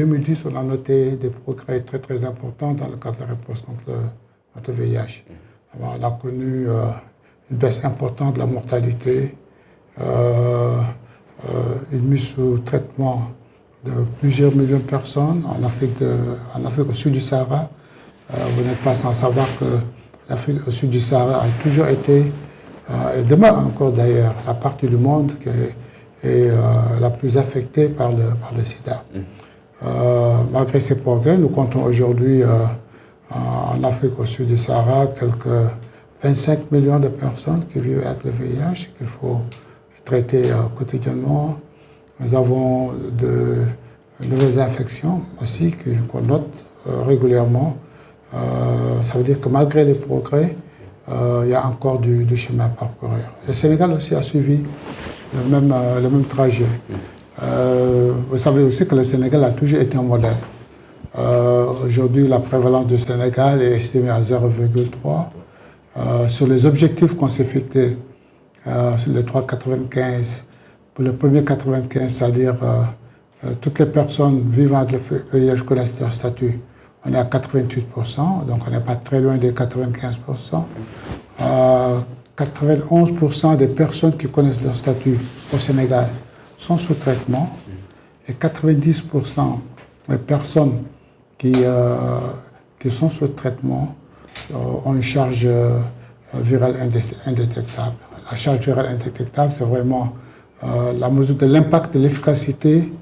2010, on a noté des progrès très très importants dans le cadre de la réponse contre le VIH. On a connu une baisse importante de la mortalité, une mise sous traitement de plusieurs millions de personnes en Afrique au sud du Sahara. Vous n'êtes pas sans savoir que l'Afrique au sud du Sahara a toujours été, et demeure encore d'ailleurs, la partie du monde qui est la plus affectée par le sida. Malgré ces progrès, nous comptons aujourd'hui en Afrique au sud du Sahara quelques 25 millions de personnes qui vivent avec le VIH, qu'il faut traiter quotidiennement. Nous avons de nouvelles infections aussi qu'on note régulièrement. Ça veut dire que malgré les progrès, il y a encore du chemin à parcourir. Le Sénégal aussi a suivi le même trajet. Vous savez aussi que le Sénégal a toujours été un modèle. Aujourd'hui, la prévalence du Sénégal est estimée à 0,3. Sur les objectifs qu'on s'est fixés, sur les 3,95, pour le premier 95, c'est-à-dire toutes les personnes vivant avec le VIH connaissent leur statut, on est à 88%, donc on n'est pas très loin des 95%. 91% des personnes qui connaissent leur statut au Sénégal sont sous traitement et 90% des personnes qui sont sous traitement ont une charge virale indétectable. La charge virale indétectable, c'est vraiment la mesure de l'impact de l'efficacité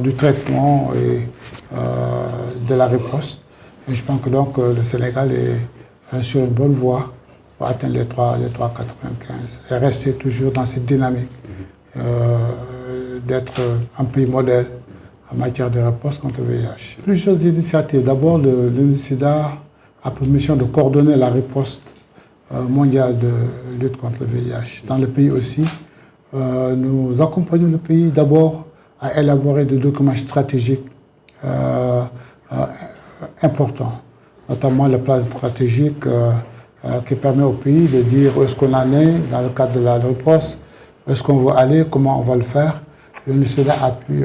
du traitement et de la riposte. Et je pense que donc le Sénégal est sur une bonne voie pour atteindre les 3,95 et rester toujours dans cette dynamique d'être un pays modèle en matière de riposte contre le VIH. Plusieurs initiatives. D'abord, l'UNICIDA a pour mission de coordonner la riposte mondiale de lutte contre le VIH. Dans le pays aussi, nous accompagnons le pays d'abord à élaborer des documents stratégiques importants, notamment le plan stratégique qui permet au pays de dire où est-ce qu'on en est dans le cadre de la riposte, où est-ce qu'on veut aller, comment on va le faire. L'UNICEF appuie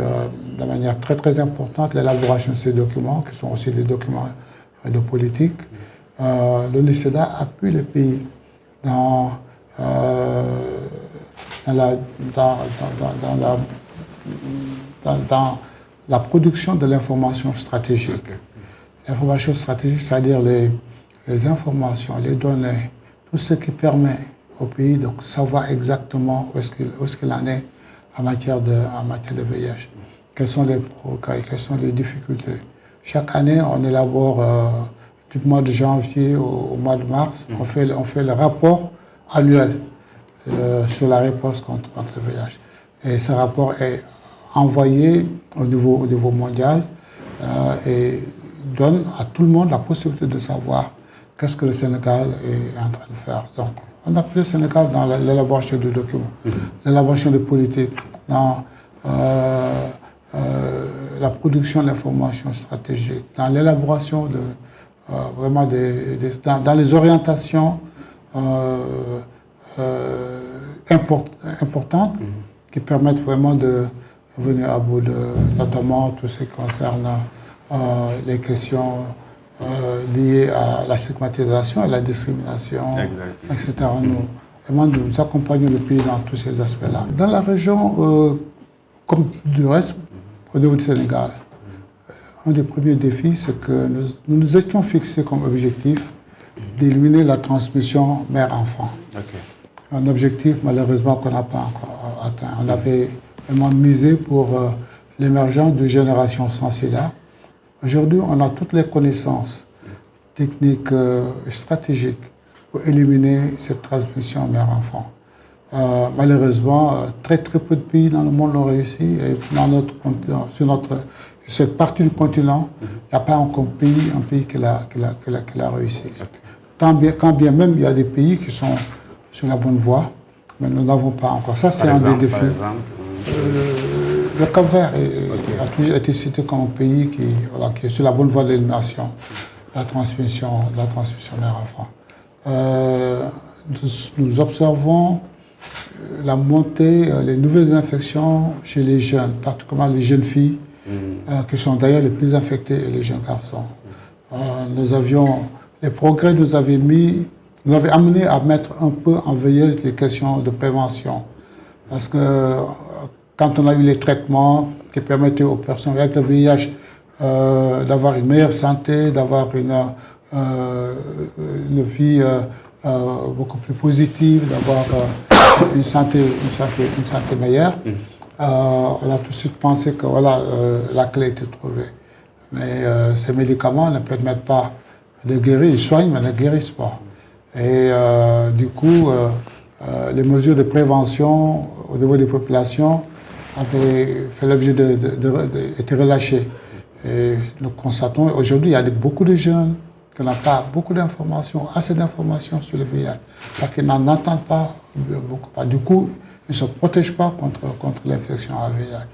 de manière très très importante l'élaboration de ces documents, qui sont aussi des documents de politique. L'UNICEF appuie le pays dans la production de l'information stratégique. L'information stratégique, c'est-à-dire les informations, les données, tout ce qui permet au pays de savoir exactement où est-ce qu'il en est en matière de VIH. Quels sont les progrès, quelles sont les difficultés. Chaque année, on élabore du mois de janvier au mois de mars, on fait le rapport annuel sur la réponse contre le VIH. Et ce rapport est envoyé au niveau mondial et donne à tout le monde la possibilité de savoir qu'est-ce que le Sénégal est en train de faire. Donc, on appuie le Sénégal dans l'élaboration de documents, l'élaboration de politiques, dans la production d'informations stratégiques, dans l'élaboration de vraiment dans les orientations importantes qui permettent vraiment de venir à bout de notamment tout ce qui concerne les questions liées à la stigmatisation, à la discrimination, etc. Nous accompagnons le pays dans tous ces aspects-là. Dans la région, comme du reste, au niveau du Sénégal, un des premiers défis, c'est que nous nous étions fixés comme objectif d'éliminer la transmission mère-enfant. Un objectif, malheureusement, qu'on n'a pas encore atteint. On avait vraiment misé pour l'émergence d'une génération sans sida. Aujourd'hui, on a toutes les connaissances techniques et stratégiques pour éliminer cette transmission mère-enfant. Malheureusement, très très peu de pays dans le monde l'ont réussi. Et sur cette partie du continent, il n'y a pas encore un pays qui l'a réussi. Quand bien même il y a des pays qui sont sur la bonne voie, mais nous n'avons pas encore. Ça, c'est un des défis. Le Cap-Vert a toujours été cité comme un pays qui est sur la bonne voie de l'élimination de la transmission mère-enfant. Nous observons la montée, les nouvelles infections chez les jeunes, particulièrement les jeunes filles qui sont d'ailleurs les plus infectés, et les jeunes garçons. Les progrès nous avaient amené à mettre un peu en veilleuse les questions de prévention. Parce que quand on a eu les traitements qui permettaient aux personnes avec le VIH d'avoir une meilleure santé, d'avoir une vie beaucoup plus positive, d'avoir une santé meilleure, on a tout de suite pensé que voilà, la clé était trouvée. Mais ces médicaments ne permettent pas de guérir, ils soignent mais ne guérissent pas. Et du coup, les mesures de prévention au niveau des populations avaient fait l'objet d'être relâchées. Et nous constatons aujourd'hui, il y a beaucoup de jeunes qui n'ont pas beaucoup d'informations, assez d'informations sur le VIH, parce qu'ils n'en entendent pas beaucoup. Du coup, ils ne se protègent pas contre l'infection à VIH.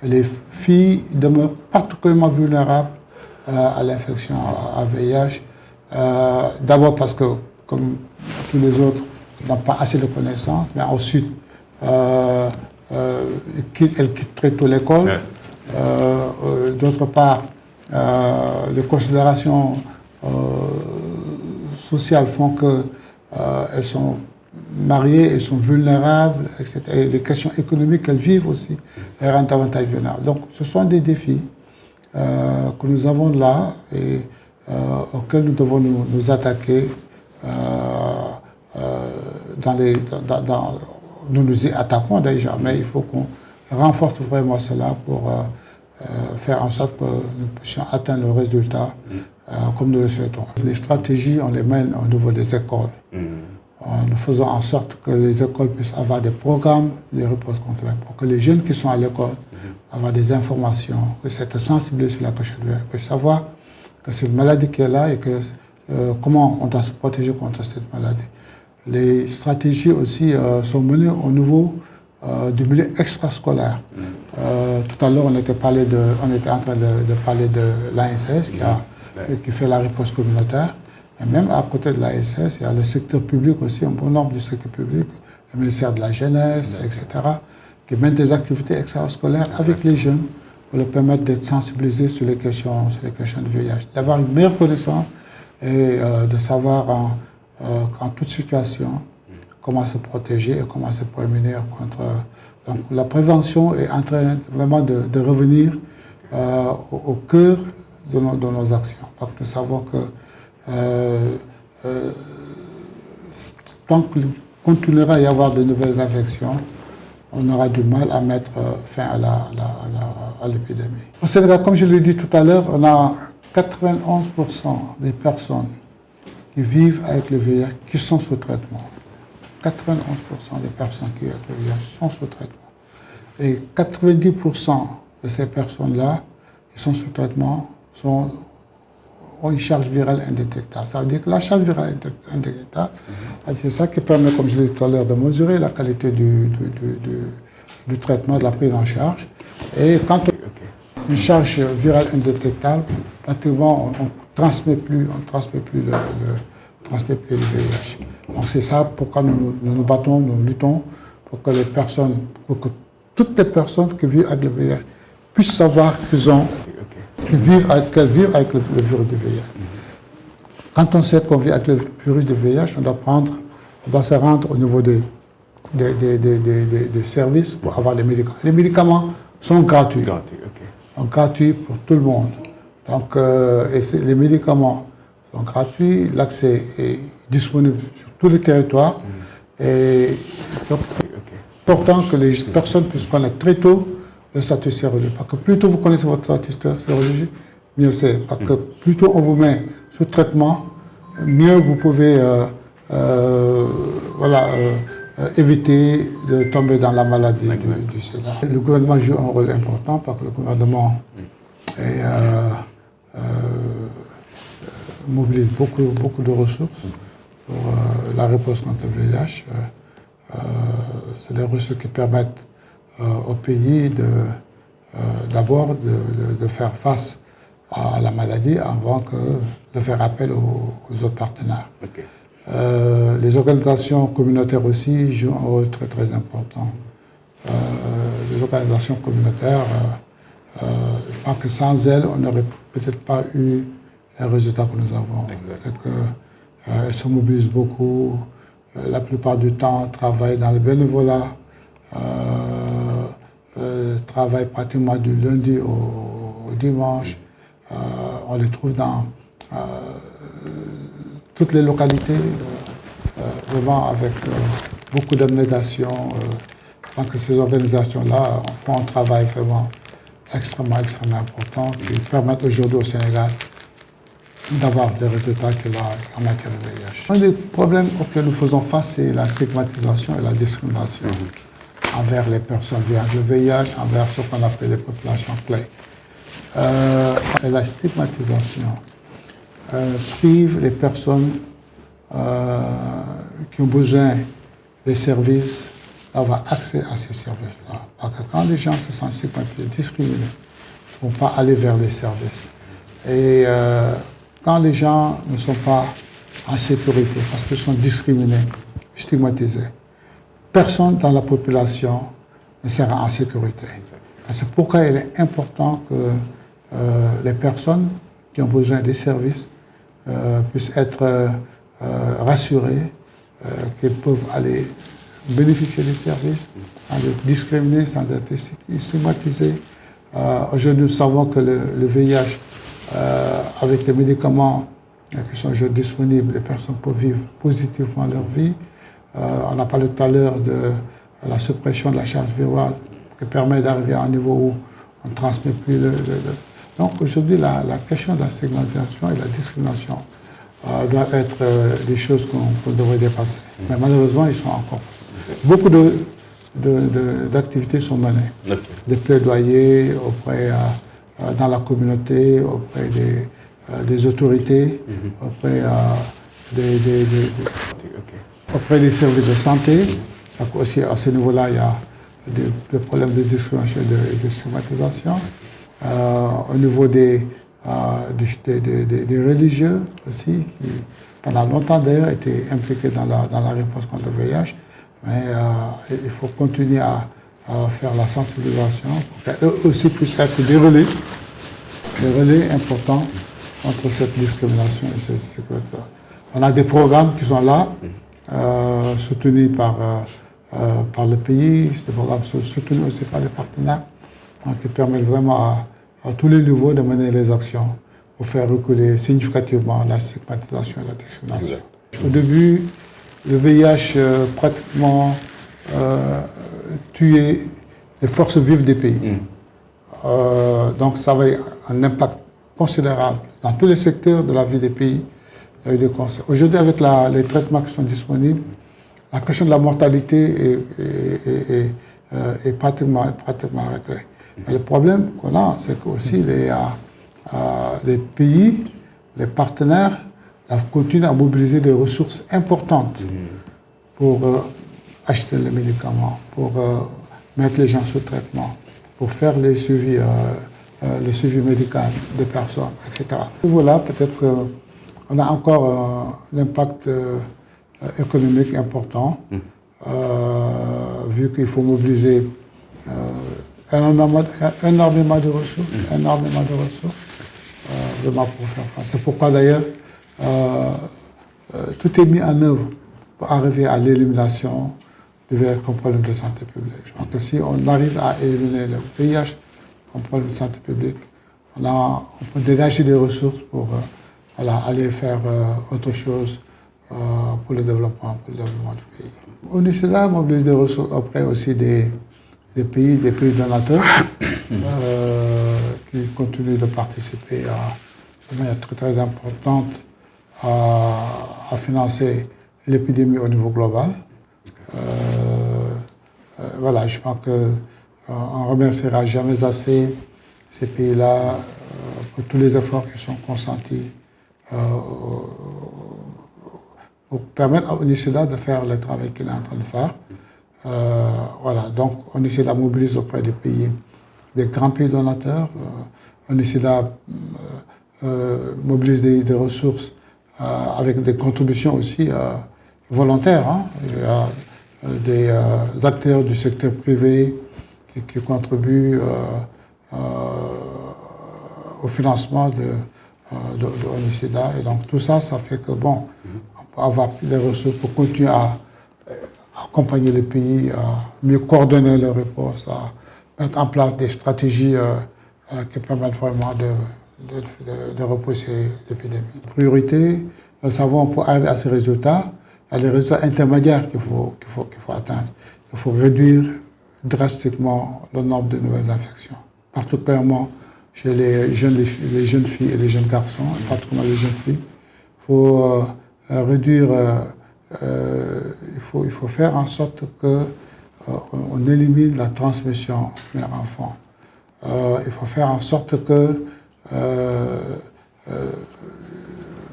Les filles demeurent particulièrement vulnérables à l'infection à VIH. D'abord parce que, comme tous les autres, n'ont pas assez de connaissances, mais ensuite, elles quittent très tôt l'école. D'autre part, les considérations sociales font qu'elles sont mariées, elles sont vulnérables, etc. Et les questions économiques qu'elles vivent aussi les rendent davantage vulnérables. Donc, ce sont des défis que nous avons là et auxquels nous devons nous attaquer. Nous nous y attaquons déjà, mais il faut qu'on renforce vraiment cela pour faire en sorte que nous puissions atteindre le résultat comme nous le souhaitons. Les stratégies, on les mène au niveau des écoles. Nous faisons en sorte que les écoles puissent avoir des programmes de réponse contre le VIH, pour que les jeunes qui sont à l'école avoir des informations, que c'est sensibilisé sur la question du VIH, que savoir que c'est une maladie qui est là et que comment on doit se protéger contre cette maladie. Les stratégies aussi sont menées au niveau du milieu extrascolaire. Tout à l'heure, on était en train de parler de l'ASS qui fait la réponse communautaire. Et même à côté de l'ASS, il y a le secteur public aussi, un bon nombre du secteur public, le ministère de la Jeunesse, etc., qui mène des activités extrascolaires avec les jeunes pour leur permettre d'être sensibilisés sur les questions de VIH, d'avoir une meilleure connaissance et de savoir en toute situation comment se protéger et comment se prémunir contre. Donc la prévention est en train vraiment de revenir au cœur de nos actions. Parce que nous savons que tant qu'il continuera à y avoir de nouvelles infections, on aura du mal à mettre fin à l'épidémie. Au Sénégal, comme je l'ai dit tout à l'heure, on a 91% des personnes qui vivent avec le VIH qui sont sous traitement. 91% des personnes qui vivent avec le VIH sont sous traitement. Et 90% de ces personnes-là qui sont sous traitement ont une charge virale indétectable. Ça veut dire que la charge virale indétectable, c'est ça qui permet, comme je l'ai dit tout à l'heure, de mesurer la qualité du traitement, de la prise en charge. Et quand on a une charge virale indétectable, pratiquement on ne transmet plus le VIH. Donc c'est ça pourquoi nous nous battons, nous luttons pour que toutes les personnes qui vivent avec le VIH puissent savoir qu'elles vivent avec le virus du VIH. Quand on sait qu'on vit avec le virus du VIH, on doit se rendre au niveau des services pour avoir des médicaments. Les médicaments sont gratuits. Gratuits pour tout le monde. Donc, les médicaments sont gratuits, l'accès est disponible sur tous les territoires. Et donc, c'est important que les personnes puissent connaître très tôt le statut sérologique. Parce que plus tôt vous connaissez votre statut sérologique, mieux c'est. Parce que plus tôt on vous met sous traitement, mieux vous pouvez éviter de tomber dans la maladie du sida. Le gouvernement joue un rôle important parce que le gouvernement mobilise beaucoup de ressources pour la réponse contre le VIH. C'est des ressources qui permettent au pays d'abord de faire face à la maladie avant de faire appel aux autres partenaires. Les organisations communautaires aussi jouent un rôle très très important. Les organisations communautaires Je pense que sans elles, on n'aurait peut-être pas eu les résultats que nous avons. C'est qu'elles se mobilisent beaucoup. La plupart du temps, travaillent dans le bénévolat. Travaillent pratiquement du lundi au dimanche. On les trouve dans toutes les localités, vraiment avec beaucoup d'abnégation. Je pense que ces organisations-là font un travail vraiment extrêmement important qui permettent aujourd'hui au Sénégal d'avoir des résultats en matière de VIH. Un des problèmes auxquels nous faisons face, c'est la stigmatisation et la discrimination envers les personnes vivant avec le VIH, envers ce qu'on appelle les populations clés. Et la stigmatisation prive les personnes qui ont besoin des services d'avoir accès à ces services-là. Parce que quand les gens se sentent stigmatisés, discriminés, ils ne vont pas aller vers les services. Et quand les gens ne sont pas en sécurité, parce qu'ils sont discriminés, stigmatisés, personne dans la population ne sera en sécurité. C'est pourquoi il est important que les personnes qui ont besoin des services puissent être rassurées qu'ils peuvent aller bénéficier des services sans être discriminés, sans être stigmatisés. Aujourd'hui, nous savons que le VIH, avec les médicaments qui sont aujourd'hui disponibles, les personnes peuvent vivre positivement leur vie. On a parlé tout à l'heure de la suppression de la charge virale qui permet d'arriver à un niveau où on ne transmet plus Donc aujourd'hui, la question de la stigmatisation et de la discrimination doivent être des choses qu'on devrait dépasser. Mais malheureusement, ils sont encore présents. Beaucoup d'activités sont menées. Des plaidoyers dans la communauté, auprès des autorités, auprès des services de santé. Donc aussi à ce niveau-là, il y a des problèmes de discrimination et de stigmatisation. Au niveau des religieux aussi, qui pendant longtemps d'ailleurs étaient impliqués dans la réponse contre le VIH. Mais il faut continuer à faire la sensibilisation pour qu'eux aussi puissent être des relais importants contre cette discrimination et cette sécurité. On a des programmes qui sont là, soutenus par le pays, des programmes soutenus aussi par les partenaires, qui permettent vraiment à tous les niveaux de mener les actions pour faire reculer significativement la stigmatisation et la discrimination. Au début, le VIH pratiquement tuait les forces vives des pays. Donc ça avait un impact considérable dans tous les secteurs de la vie des pays. Il y a eu des conséquences. Aujourd'hui, avec les traitements qui sont disponibles, la question de la mortalité est pratiquement réglée. Mais le problème qu'on a, c'est qu'aussi les pays, les partenaires, continuent à mobiliser des ressources importantes pour acheter les médicaments, pour mettre les gens sous traitement, pour faire le suivi médical des personnes, etc. Voilà, peut-être qu'on a encore un impact économique important, vu qu'il faut mobiliser énormément de ressources, vraiment pour faire face. C'est pourquoi d'ailleurs tout est mis en œuvre pour arriver à l'élimination du VIH comme problème de santé publique. Je pense que si on arrive à éliminer le VIH comme problème de santé publique, on peut dégager des ressources pour aller faire autre chose pour le développement du pays. UNICEDA mobilise des ressources auprès aussi des pays donateurs qui continuent de participer de manière très, très importante à financer l'épidémie au niveau global. Voilà, je pense qu'on ne remerciera jamais assez ces pays-là pour tous les efforts qui sont consentis pour permettre à UNICEDA de faire le travail qu'il est en train de faire. Voilà, donc UNICEDA mobilise auprès des pays, des grands pays donateurs. UNICEDA mobilise des ressources avec des contributions aussi volontaires. Il y a des acteurs du secteur privé qui contribuent au financement de l'ONU-SIDA. Et donc tout ça, ça fait que, bon, on peut avoir des ressources pour continuer à accompagner les pays, à mieux coordonner leurs réponses, à mettre en place des stratégies qui permettent vraiment de repousser l'épidémie. Priorité, nous savons, pour arriver à ces résultats, il y a des résultats intermédiaires qu'il faut atteindre. Il faut réduire drastiquement le nombre de nouvelles infections, particulièrement chez les jeunes filles et les jeunes garçons, particulièrement les jeunes filles. Il faut réduire, il faut faire en sorte qu'on élimine la transmission mère-enfant. Il faut faire en sorte que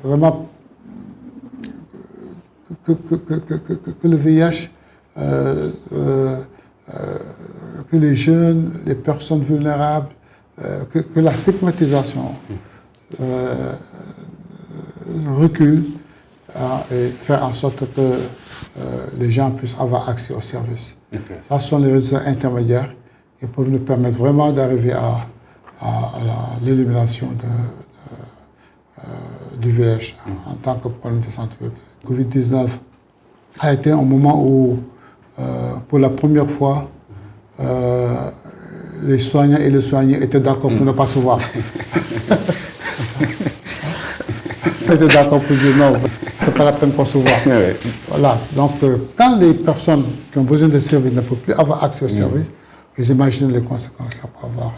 vraiment que le VIH, que les jeunes, les personnes vulnérables, que la stigmatisation recule et faire en sorte que les gens puissent avoir accès aux services. Okay. Ça sont les résultats intermédiaires qui peuvent nous permettre vraiment d'arriver à l'élimination du VIH en tant que problème de santé publique. Covid-19 a été un moment où, pour la première fois, les soignants et les soignés étaient d'accord pour ne pas se voir. Ils étaient d'accord pour dire non, c'est pas la peine qu'on se voit. Voilà. Donc, quand les personnes qui ont besoin de services ne peuvent plus avoir accès aux services, vous imaginez les conséquences que ça peut avoir.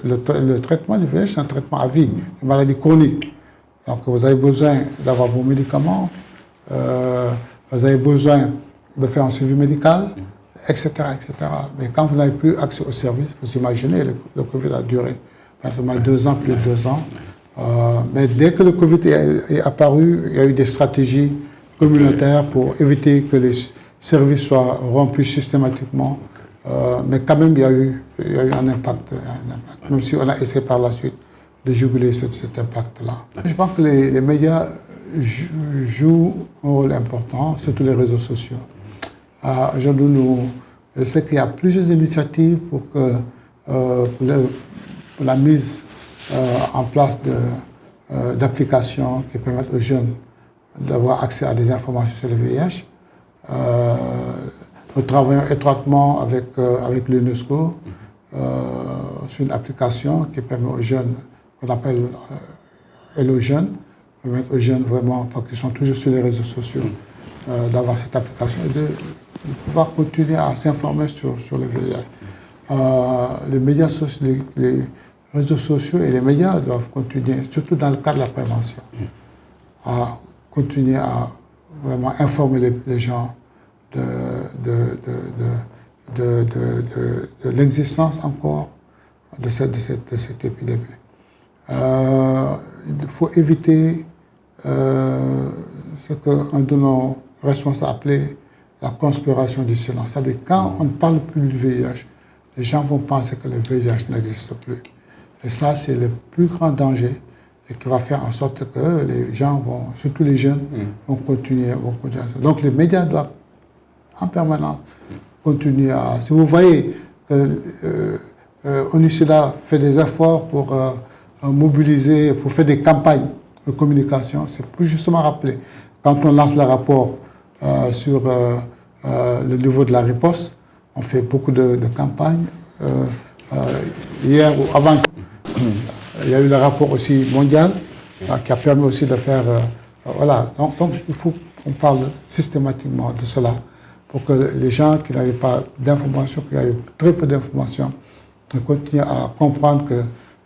Le traitement du VIH, c'est un traitement à vie, une maladie chronique. Donc, vous avez besoin d'avoir vos médicaments, vous avez besoin de faire un suivi médical, etc., etc. Mais quand vous n'avez plus accès aux services, vous imaginez, le Covid a duré pratiquement 2 ans, plus de 2 ans. Mais dès que le Covid est apparu, il y a eu des stratégies communautaires pour éviter que les services soient rompus systématiquement. Mais quand même, il y a eu un impact, même si on a essayé par la suite de juguler cet impact-là. Je pense que les médias jouent un rôle important, surtout les réseaux sociaux. Aujourd'hui, je sais qu'il y a plusieurs initiatives pour la mise en place d'applications qui permettent aux jeunes d'avoir accès à des informations sur le VIH. Nous travaillons étroitement avec l'UNESCO sur une application qui permet aux jeunes, qu'on appelle Hello Jeunes, permettre aux jeunes vraiment, parce qu'ils sont toujours sur les réseaux sociaux, d'avoir cette application et de pouvoir continuer à s'informer sur le VIH. Les médias sociaux, les réseaux sociaux et les médias doivent continuer, surtout dans le cadre de la prévention, à continuer à vraiment informer les gens de l'existence encore de cette épidémie. Il faut éviter ce qu'un de nos responsables appelait la conspiration du silence. C'est-à-dire quand on ne parle plus du VIH, les gens vont penser que le VIH n'existe plus. Et ça, c'est le plus grand danger et qui va faire en sorte que les gens vont, surtout les jeunes, vont continuer à ça. Donc les médias doivent en permanence continuer à... Si vous voyez que ONU-SIDA fait des efforts pour mobiliser, pour faire des campagnes de communication, c'est plus justement rappelé. Quand on lance le rapport sur le niveau de la riposte, on fait beaucoup de campagnes. Hier ou avant, il y a eu le rapport aussi mondial qui a permis aussi de faire... voilà, donc il faut qu'on parle systématiquement de cela pour que les gens qui n'avaient pas d'informations, qui avaient très peu d'informations, continuent à comprendre que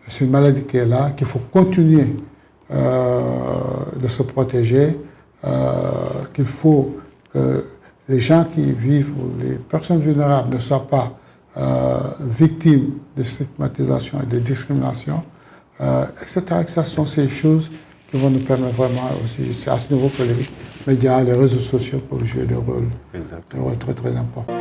c'est une maladie qui est là, qu'il faut continuer de se protéger, qu'il faut que les gens qui vivent, ou les personnes vulnérables ne soient pas victimes de stigmatisation et de discrimination, etc. Et ça sont ces choses qui vont nous permettre vraiment aussi, c'est à ce niveau que les médias, les réseaux sociaux peuvent jouer des rôles très très importants.